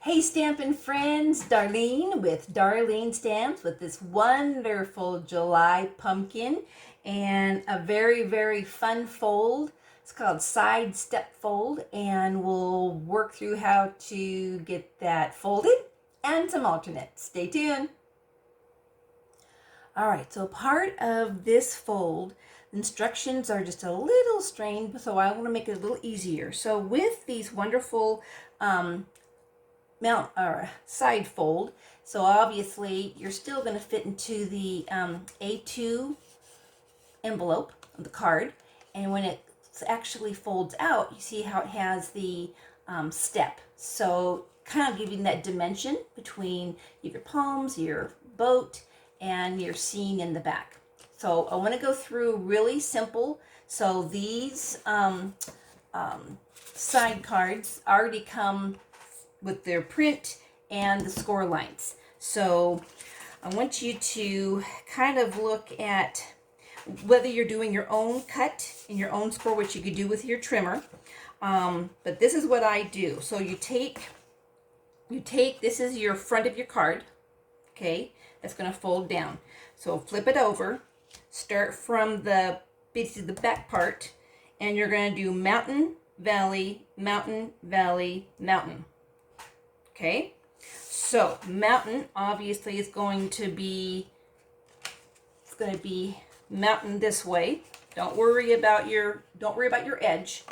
Hey Stampin' friends, Darlene with Darlene Stamps with this wonderful July pumpkin and a very fun fold. It's called Side Step Fold, and we'll work through how to get that folded and some alternates. Stay tuned. All right, so part of this fold, instructions are just a little strained, so I want to make it a little easier. So with these wonderful side fold, so obviously you're still going to fit into the A2 envelope of the card, and when it actually folds out, you see how it has the step, so kind of giving that dimension between your palms, your boat, and your seam in the back. So I want to go through really simple. So these side cards already come with their print and the score lines. So I want you to kind of look at whether you're doing your own cut and your own score, which you could do with your trimmer. But this is what I do. So you take, this is your front of your card, okay? That's going to fold down. So flip it over, start from the back part, and you're going to do mountain, valley, mountain, valley, mountain. Okay? So mountain obviously is going to be mountain this way. Don't worry about your edge.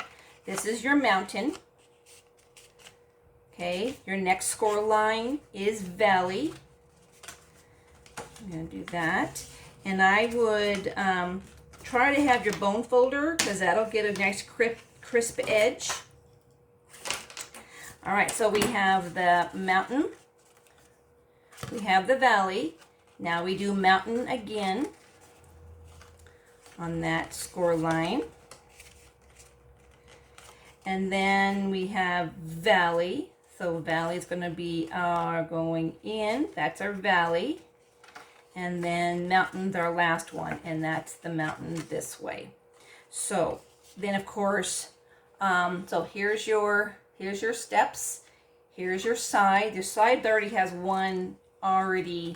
This is your mountain. Okay? Your next score line is valley. I'm going to do that. And I would try to have your bone folder, because that'll get a nice crisp edge. All right, so we have the mountain. We have the valley. Now we do mountain again on that score line. And then we have valley. So valley is going to be going in. That's our valley. And then mountain's our last one, and that's the mountain this way. So then of course, so here's your steps. Here's your side. Your side already has one already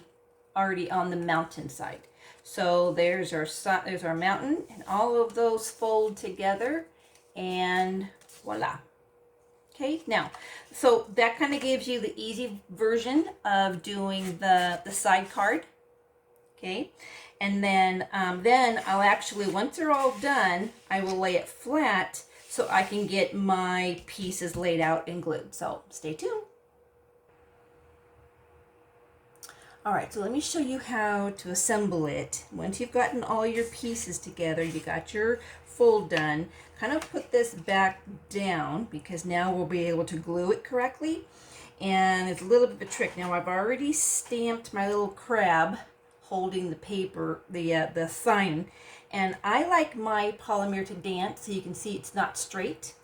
on the mountain side. So there's our mountain, and all of those fold together, and voila. Okay, now, so that kind of gives you the easy version of doing the side card. Okay, and then I'll actually, once they're all done, I will lay it flat so I can get my pieces laid out and glued. So stay tuned. All right, so let me show you how to assemble it. Once you've gotten all your pieces together, you got your fold done, kind of put this back down, because now we'll be able to glue it correctly. And it's a little bit of a trick. Now I've already stamped my little crab holding the paper, the sign, and I like my polymer to dance, so you can see it's not straight,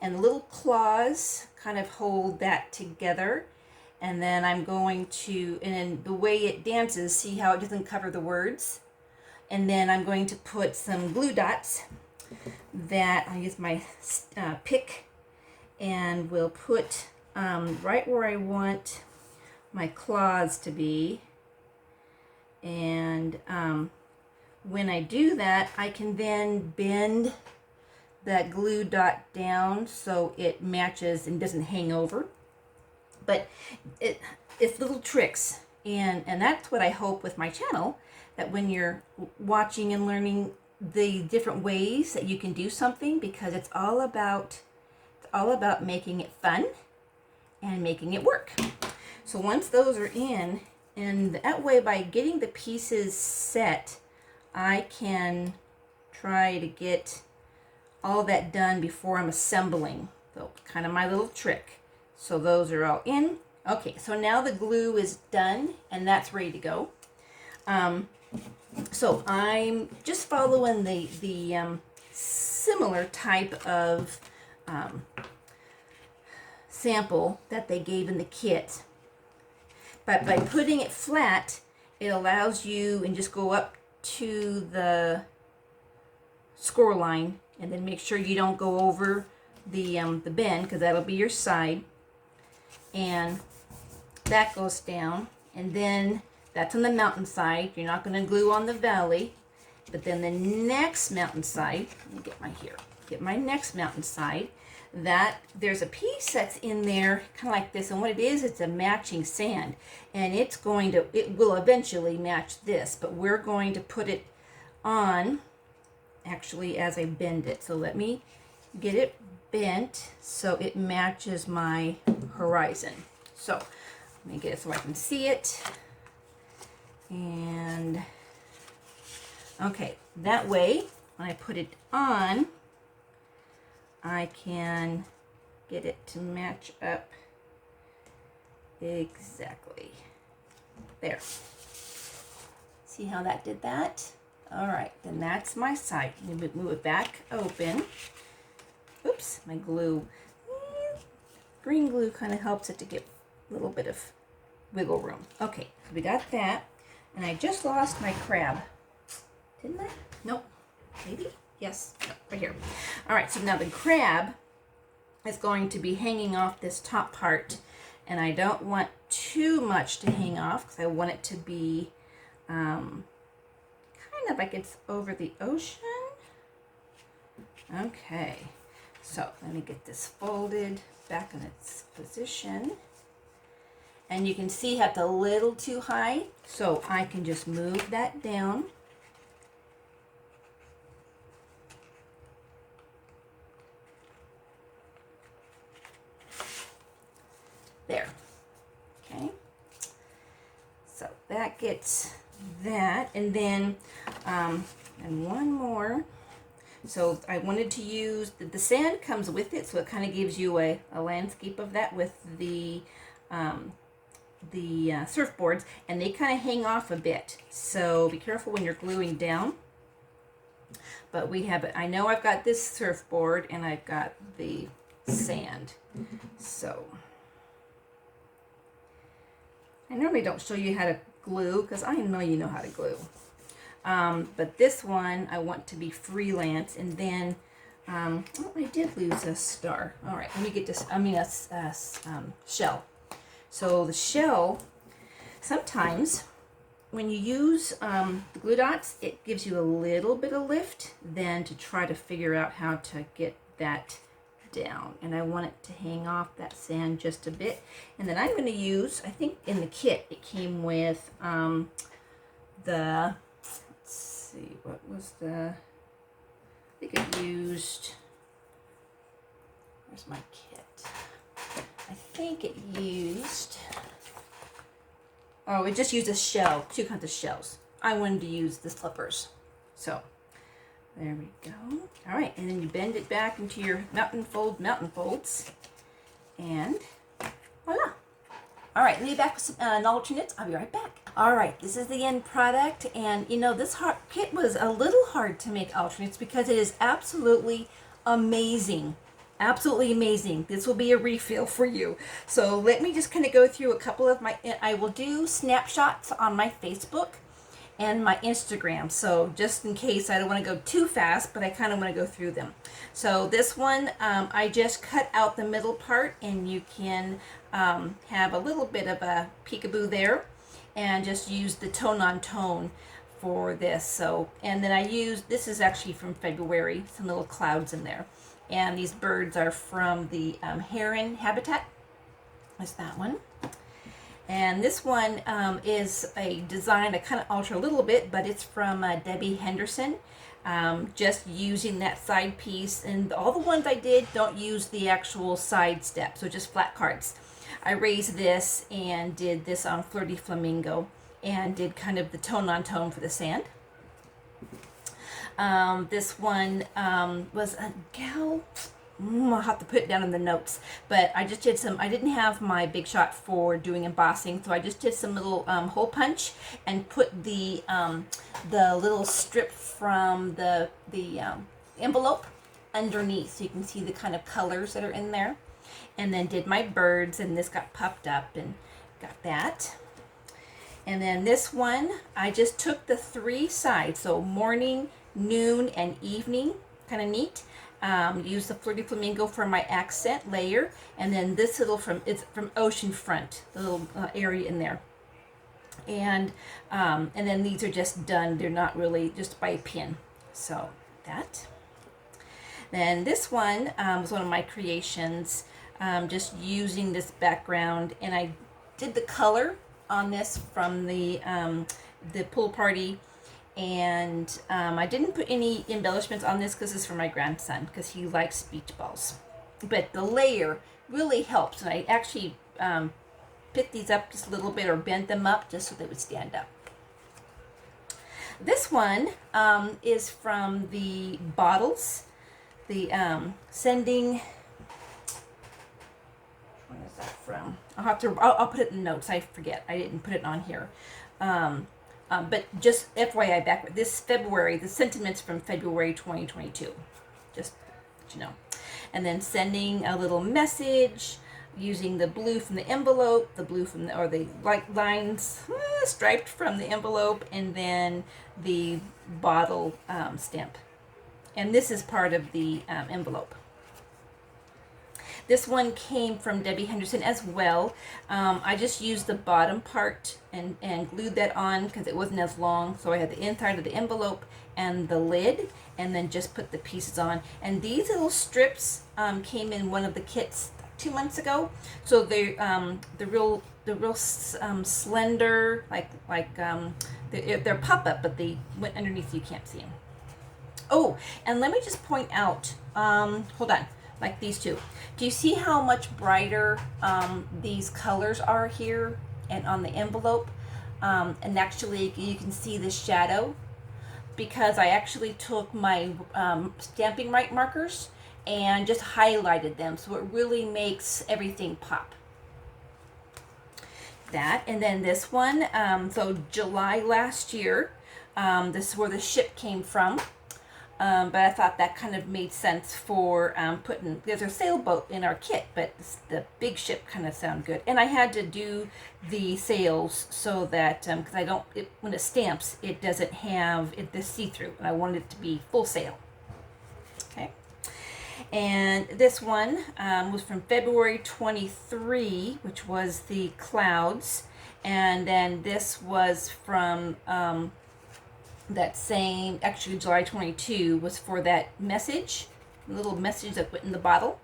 and the little claws kind of hold that together. And then I'm going to, and then the way it dances, see how it doesn't cover the words, and then I'm going to put some glue dots that I'll use my pick, and we'll put right where I want my claws to be. And when I do that, I can then bend that glue dot down so it matches and doesn't hang over. But it's little tricks, and that's what I hope with my channel, that when you're watching and learning the different ways that you can do something, because it's all about making it fun and making it work. So once those are in, and that way, by getting the pieces set, I can try to get all that done before I'm assembling. So kind of my little trick. So those are all in. Okay, so now the glue is done, and that's ready to go. So I'm just following the similar type of sample that they gave in the kit. But by putting it flat, it allows you, and just go up to the score line, and then make sure you don't go over the bend, because that'll be your side. And that goes down, and then that's on the mountainside. You're not going to glue on the valley, but then the next mountainside, let me get my next mountainside, that there's a piece that's in there kind of like this, and what it is, it's a matching sand, and it will eventually match this, but we're going to put it on actually as I bend it. So let me get it bent so it matches my horizon. So let me get it so I can see it. And okay, that way when I put it on, I can get it to match up exactly there. See how that did that? All right, then that's my side. Move it back open. Oops, my glue. Green glue kind of helps it to get a little bit of wiggle room. Okay, so we got that. And I just lost my crab. Didn't I? Nope. Maybe? Yes. No, right here. All right, so now the crab is going to be hanging off this top part. And I don't want too much to hang off because I want it to be kind of like it's over the ocean. Okay. So let me get this folded back in its position. And you can see how it's a little too high, so I can just move that down. There. Okay. So that gets that, and then and one more. So I wanted to use the sand comes with it, so it kind of gives you a landscape of that with the surfboards, and they kind of hang off a bit, so be careful when you're gluing down. But we have it. I know I've got this surfboard and I've got the sand, so I normally don't show you how to glue because I know you know how to glue, but this one I want to be freelance. And then oh, I did lose a star. All right, let me get this. I mean a shell. So the shell, sometimes when you use the glue dots, it gives you a little bit of lift then to try to figure out how to get that down. And I want it to hang off that sand just a bit. And then I'm going to use, I think in the kit, it came with let's see, what was I think it used, where's my kit? I think it used, it just used a shell, 2 kinds of shells. I wanted to use the flippers. So, there we go. All right, and then you bend it back into your mountain folds, and voila. All right, leave back with some, an alternate. I'll be right back. All right, this is the end product, and you know, this kit was a little hard to make alternates because it is absolutely amazing. Absolutely amazing. This will be a refill for you. So let me just kind of go through a couple of I will do snapshots on my Facebook and my Instagram. So just in case, I don't want to go too fast, but I kind of want to go through them. So this one, I just cut out the middle part, and you can have a little bit of a peekaboo there, and just use the tone on tone for this. So, and then I used, this is actually from February, some little clouds in there. And these birds are from the Heron Habitat. That's that one. And this one is a design I kind of alter a little bit, but it's from Debbie Henderson. Just using that side piece. And all the ones I did don't use the actual side step, so just flat cards. I raised this and did this on Flirty Flamingo and did kind of the tone on tone for the sand. This one was a gal, I'll have to put it down in the notes, but I just did some, I didn't have my Big Shot for doing embossing, so I just did some little hole punch and put the little strip from the envelope underneath, so you can see the kind of colors that are in there. And then did my birds, and this got puffed up and got that. And then this one, I just took the 3 sides, so morning, noon, and evening, kind of neat, Use the Flirty Flamingo for my accent layer, and then this little it's from Oceanfront, the little area in there. And then these are just done. They're not really just by pin. So that. Then this one was one of my creations, just using this background, and I did the color on this from the pool party, and I didn't put any embellishments on this because it's for my grandson because he likes beach balls. But the layer really helps, and I actually picked these up just a little bit or bent them up just so they would stand up. This one is from the bottles, the sending. What is that from? I'll put it in the notes. I forget. I didn't put it on here. But just FYI, back this February, the sentiments from February 2022. Just let you know. And then sending a little message using the blue from the envelope, the blue from the, or the like lines striped from the envelope, and then the bottle stamp. And this is part of the envelope. This one came from Debbie Henderson as well. I just used the bottom part and glued that on because it wasn't as long. So I had the inside of the envelope and the lid, and then just put the pieces on. And these little strips came in one of the kits 2 months ago. So they're real slender, they're pop-up, but they went underneath, you can't see them. Oh, and let me just point out, hold on. Like these two. Do you see how much brighter these colors are here and on the envelope? And actually you can see the shadow because I actually took my stamping right markers and just highlighted them, so it really makes everything pop. That, and then this one, so July last year, this is where the ship came from. But I thought that kind of made sense for putting, there's a sailboat in our kit, but the big ship kind of sounded good. And I had to do the sails so that, because when it stamps, it doesn't have the see-through, and I wanted it to be full sail. Okay. And this one was from February 23, which was the clouds. And then this was from that same, actually July 22 was for that message, the little message that went in the bottle.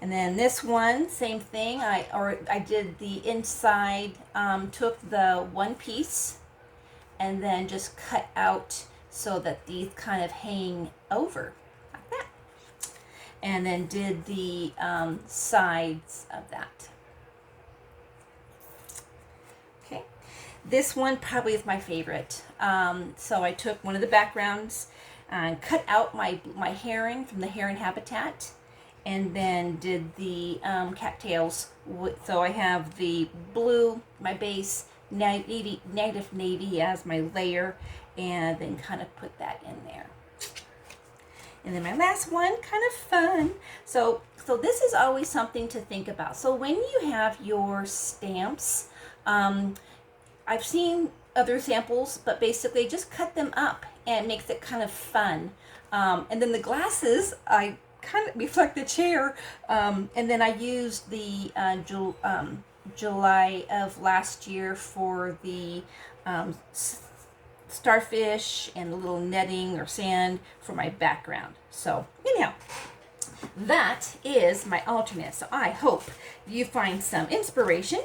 And then this one, same thing. I did the inside, took the one piece and then just cut out so that these kind of hang over like that. And then did the sides of that. This one probably is my favorite. So I took one of the backgrounds and cut out my heron from the Heron Habitat, and then did the cattails. So I have the blue, my base, negative navy as my layer, and then kind of put that in there. And then my last one, kind of fun. So this is always something to think about. So when you have your stamps, I've seen other samples, but basically just cut them up and it makes it kind of fun. And then the glasses, I kind of reflect the chair. And then I used the July of last year for the starfish and the little netting or sand for my background. So anyhow, that is my alternate. So I hope you find some inspiration,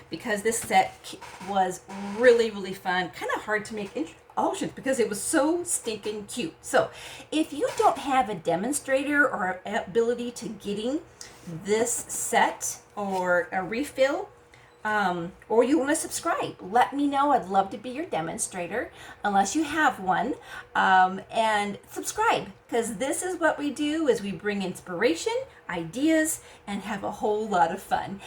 because this set was really, really fun. Kind of hard to make alternate because it was so stinking cute. So if you don't have a demonstrator or ability to getting this set or a refill, or you want to subscribe, let me know. I'd love to be your demonstrator unless you have one, and subscribe, because this is what we do, is we bring inspiration, ideas, and have a whole lot of fun.